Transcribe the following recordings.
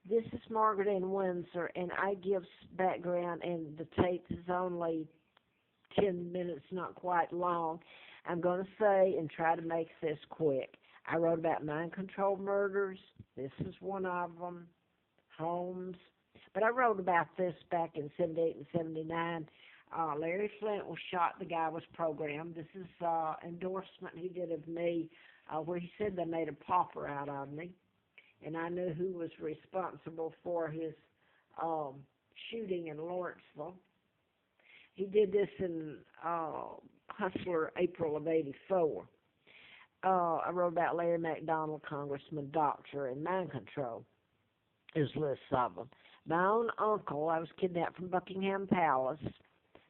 This is Margaret in Windsor, and I give background, and the tape is only 10 minutes, not quite long. I'm going to say and try to make this quick. I wrote about mind control murders. This is one of them. Homes. But I wrote about this back in 78 and 79. Larry Flint was shot. The guy was programmed. This is endorsement he did of me where he said they made a pauper out of me. And I knew who was responsible for his shooting in Lawrenceville. He did this in Hustler, April of '84. I wrote about Larry McDonald, congressman, doctor, and mind control. There's lists of them. My own uncle, I was kidnapped from Buckingham Palace.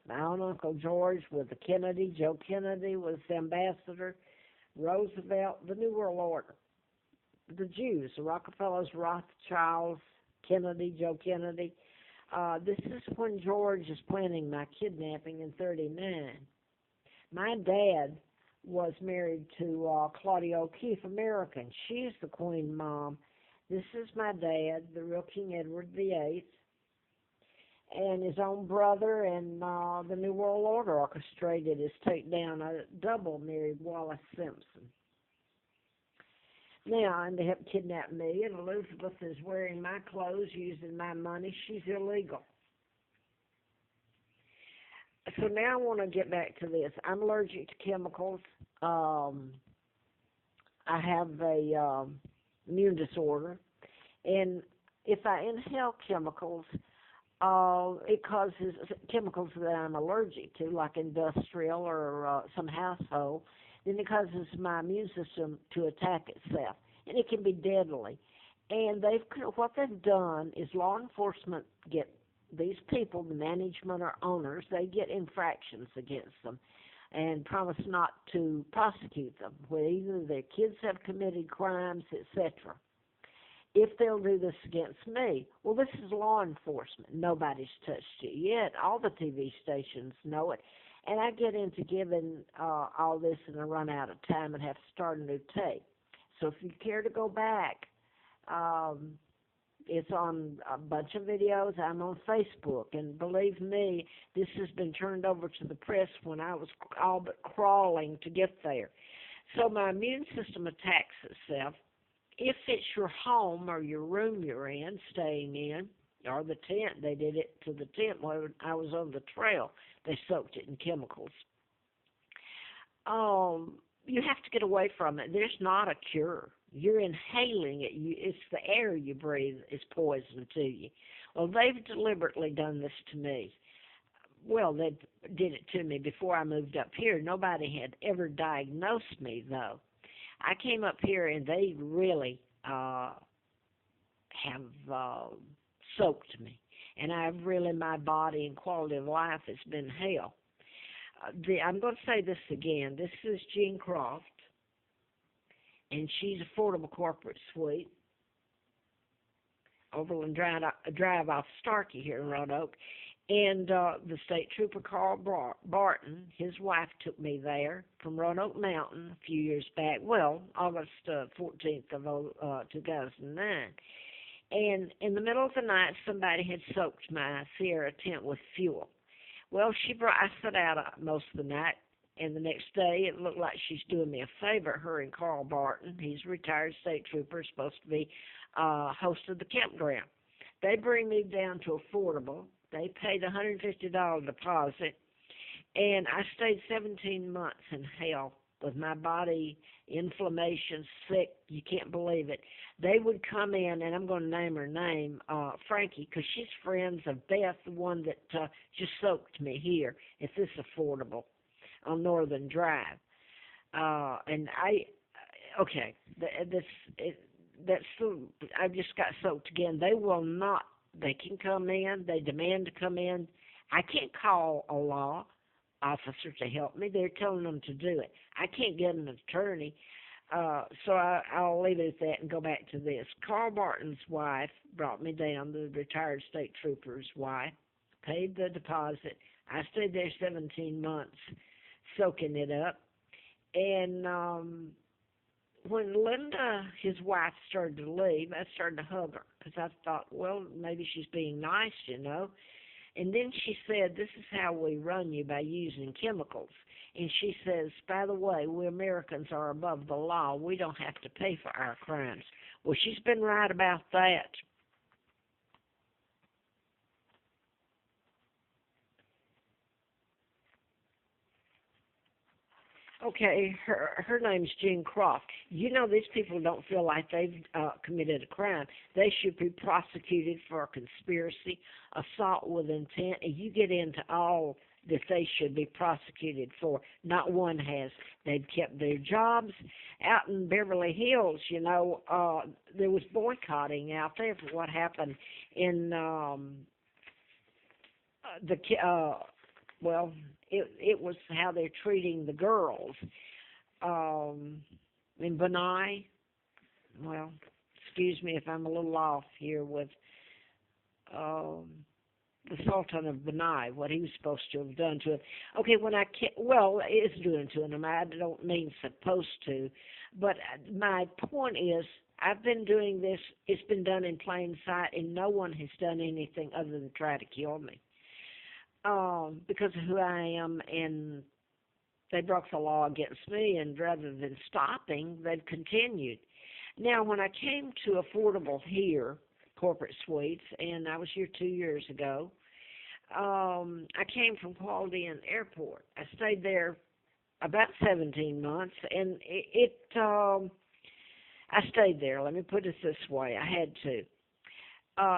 My own Uncle George was the Kennedy. Joe Kennedy was the ambassador. Roosevelt, the New World Order. The Jews, the Rockefellers, Rothschilds, Kennedy, Joe Kennedy. This is when George is planning my kidnapping in '39. My dad was married to Claudia O'Keeffe, American. She's the Queen Mom. This is my dad, the real King Edward VIII, and his own brother, and the New World Order orchestrated his takedown. A double married Wallace Simpson. Now, and they have kidnapped me, and Elizabeth is wearing my clothes, using my money. She's illegal. So now I want to get back to this. I'm allergic to chemicals. I have a immune disorder, and if I inhale chemicals, it causes chemicals that I'm allergic to, like industrial or some household. Then it causes my immune system to attack itself, and it can be deadly. And what they've done is law enforcement get these people, the management or owners, they get infractions against them and promise not to prosecute them, where either their kids have committed crimes, etc. If they'll do this against me, well, this is law enforcement. Nobody's touched it yet. All the TV stations know it. And I get into giving all this, and I run out of time and have to start a new tape. So if you care to go back, it's on a bunch of videos. I'm on Facebook, and believe me, this has been turned over to the press when I was all but crawling to get there. So my immune system attacks itself. If it's your home or your room you're in, staying in, or the tent, they did it to the tent when I was on the trail. They soaked it in chemicals. You have to get away from it. There's not a cure. You're inhaling it. It's the air you breathe is poison to you. Well, they've deliberately done this to me. Well, they did it to me before I moved up here. Nobody had ever diagnosed me, though. I came up here, and they really have soaked me. And my body and quality of life has been hell. I'm going to say this again. This is Jean Croft, and she's Affordable Corporate Suite, Overland Drive off Starkey here in Roanoke. And the state trooper Carl Barton, his wife took me there from Roanoke Mountain a few years back, August 14th of 2009. And in the middle of the night, somebody had soaked my Sierra tent with fuel. Well, I sat out most of the night, and the next day it looked like she's doing me a favor, her and Carl Barton. He's a retired state trooper, supposed to be host of the campground. They bring me down to Affordable. They paid a $150 deposit, and I stayed 17 months in hell with my body, inflammation, sick. You can't believe it. They would come in, and I'm going to name her name, Frankie, because she's friends of Beth, the one that just soaked me here at this Affordable on Northern Drive. I just got soaked again. They will not. They can come in. They demand to come in. I can't call a law officer to help me. They're telling them to do it. I can't get an attorney. So I'll leave it at that and go back to this. Carl Barton's wife brought me down, the retired state trooper's wife, paid the deposit. I stayed there 17 months soaking it up. And when Linda, his wife, started to leave, I started to hug her because I thought, well, maybe she's being nice, you know. And then she said, this is how we run you by using chemicals. And she says, by the way, we Americans are above the law. We don't have to pay for our crimes. Well, she's been right about that. Okay, her name's Jean Croft. You know, these people don't feel like they've committed a crime. They should be prosecuted for conspiracy, assault with intent, and you get into all that they should be prosecuted for. Not one has. They've kept their jobs. Out in Beverly Hills, you know, there was boycotting out there for what happened in the well, it was how they're treating the girls. Um, in Benai, well, excuse me if I'm a little off here with um, the Sultan of Benai, what he was supposed to have done to it. Okay, when I can't, well, is doing to him. I don't mean supposed to, but my point is, I've been doing this. It's been done in plain sight, and no one has done anything other than try to kill me. Because of who I am, and they broke the law against me, and rather than stopping, they've continued. Now, when I came to Affordable here, Corporate Suites, and I was here 2 years ago, I came from Quality Inn Airport. I stayed there about 17 months, and I stayed there. Let me put it this way. I had to.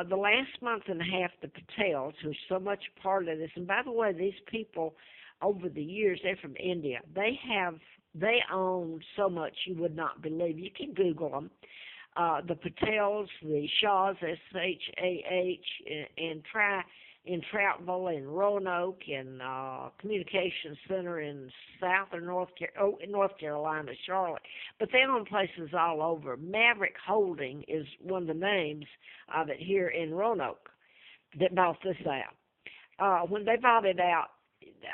The last month and a half, the Patels, who's so much part of this, and by the way, these people over the years, they're from India. They own so much you would not believe. You can Google them. The Patels, the Shaws, S-H-A-H, and try in Troutville and Roanoke and Communications Center in North Carolina, Charlotte. But they own places all over. Maverick Holding is one of the names of it here in Roanoke that bought this out. When they bought it out,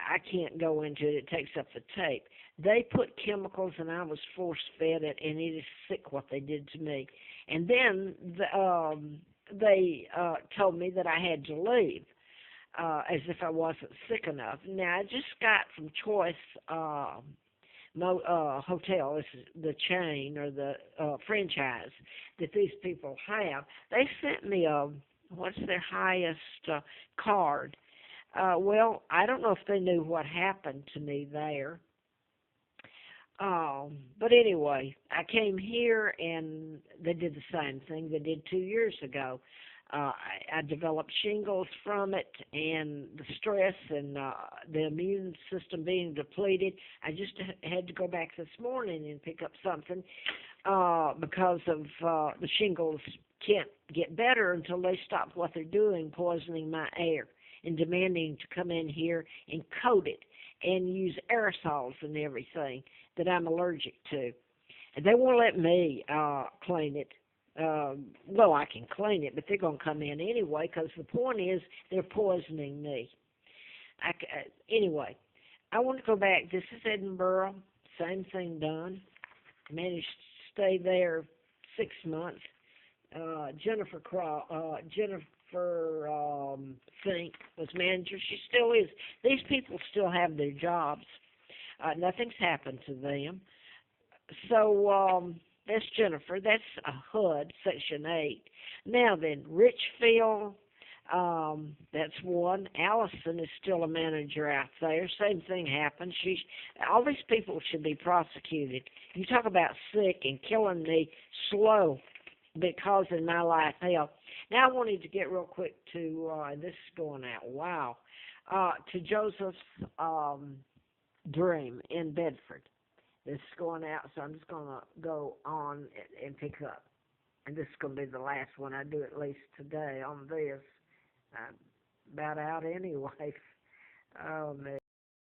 I can't go into it. It takes up the tape. They put chemicals, and I was force-fed it, and it is sick what they did to me. And then they told me that I had to leave, as if I wasn't sick enough. Now, I just got from Choice Hotel, this is the chain or the franchise that these people have. They sent me what's their highest card. Well, I don't know if they knew what happened to me there. But anyway, I came here and they did the same thing they did 2 years ago. I developed shingles from it, and the stress and the immune system being depleted. I just had to go back this morning and pick up something because of the shingles can't get better until they stop what they're doing, poisoning my air and demanding to come in here and coat it and use aerosols and everything that I'm allergic to. And they won't let me clean it. Well, I can clean it, but they're going to come in anyway because the point is they're poisoning me. Anyway, I want to go back. This is Edinburgh. Same thing done. Managed to stay there 6 months. Jennifer Fink was manager. She still is. These people still have their jobs. Nothing's happened to them. So that's Jennifer. That's a HUD, Section 8. Now then, Richfield, that's one. Allison is still a manager out there. Same thing happened. All these people should be prosecuted. You talk about sick and killing me slow, but causing my life hell. Now I wanted to get real quick to, this is going out, wow, to Joseph's Dream in Bedford. This is going out, so I'm just going to go on and pick up. And this is going to be the last one I do at least today on this. I'm about out anyway. Oh, man.